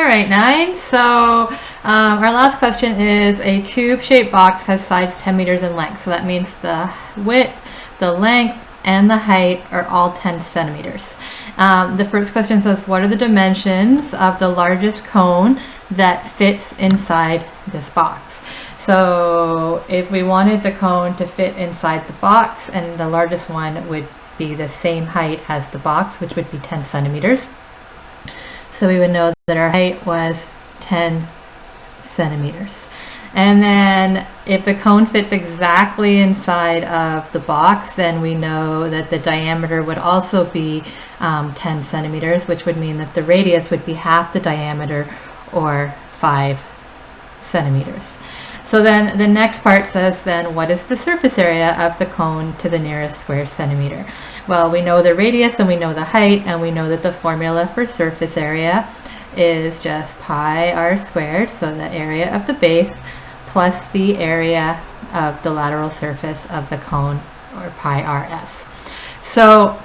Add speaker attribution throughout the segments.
Speaker 1: right, 9. So our last question is, a cube-shaped box has sides 10 meters in length. So that means the width, the length, and the height are all 10 centimeters. The first question says, what are the dimensions of the largest cone that fits inside this box? So if we wanted the cone to fit inside the box, and the largest one would be the same height as the box, which would be 10 centimeters. So we would know that our height was 10 centimeters. And then if the cone fits exactly inside of the box, then we know that the diameter would also be 10 centimeters, which would mean that the radius would be half the diameter, or 5 centimeters. So then the next part says, then what is the surface area of the cone to the nearest square centimeter? Well, we know the radius and we know the height, and we know that the formula for surface area is just pi r squared, so the area of the base, plus the area of the lateral surface of the cone, or pi rs. So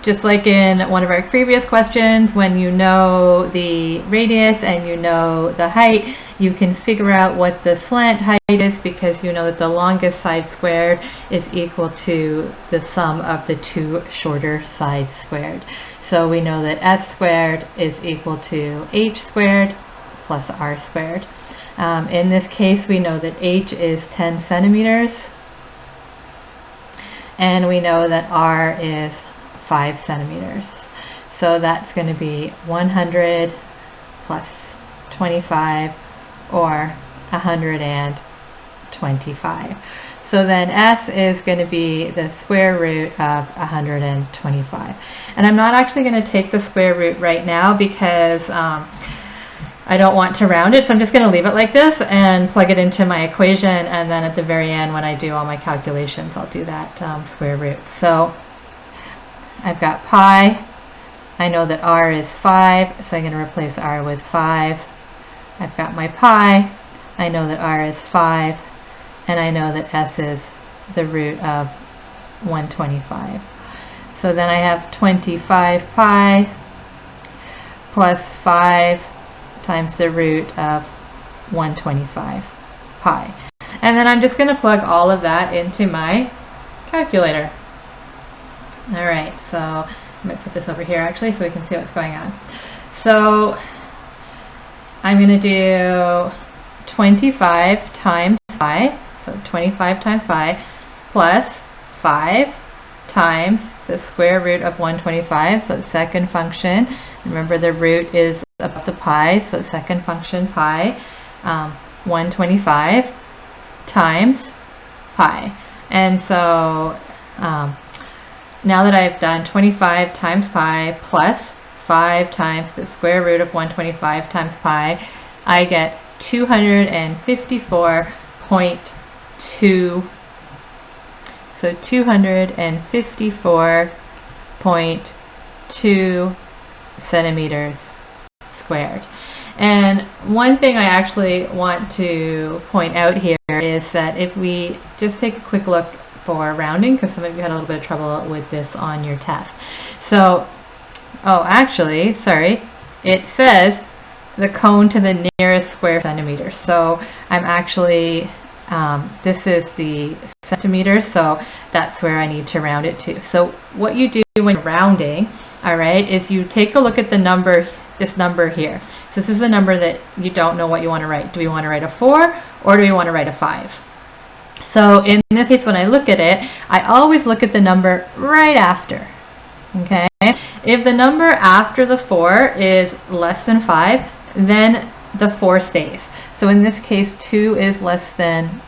Speaker 1: just like in one of our previous questions, when you know the radius and you know the height, you can figure out what the slant height is, because you know that the longest side squared is equal to the sum of the two shorter sides squared. So we know that s squared is equal to h squared plus r squared. In this case, we know that h is 10 centimeters, and we know that r is 5 centimeters. So that's going to be 100 plus 25, or 125. So then s is going to be the square root of 125. And I'm not actually going to take the square root right now, because I don't want to round it, so I'm just going to leave it like this and plug it into my equation, and then at the very end, when I do all my calculations, I'll do that square root. So I've got pi. I know that r is 5, so I'm going to replace r with 5. I've got my pi. I know that r is 5, and I know that s is the root of 125. So then I have 25 pi plus 5 times the root of 125 pi. And then I'm just going to plug all of that into my calculator. All right, so I'm going to put this over here actually so we can see what's going on. So I'm going to do 25 times pi, so 25 times pi, plus 5 times the square root of 125, so the second function. Remember, the root is above the pi, so second function pi, 125 times pi. And so now that I've done 25 times pi plus 5 times the square root of 125 times pi, I get 254.2. So 254.2 centimeters squared. And one thing I actually want to point out here is that if we just take a quick look for rounding, because some of you had a little bit of trouble with this on your test. So, oh, actually, sorry, it says the cone to the nearest square centimeter. So I'm actually, this is the centimeters, so that's where I need to round it to. So what you do when you're rounding, all right, is you take a look at the number, this number here. So this is a number that you don't know what you want to write. Do we want to write a 4 or do we want to write a 5? So in this case, when I look at it, I always look at the number right after. Okay? If the number after the 4 is less than 5, then the 4 stays. So in this case, 2 is less than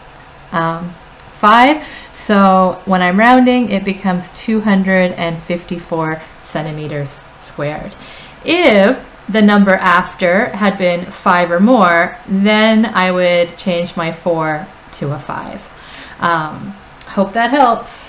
Speaker 1: 5. So when I'm rounding, it becomes 254 centimeters squared. If the number after had been 5 or more, then I would change my 4 to a 5. Hope that helps.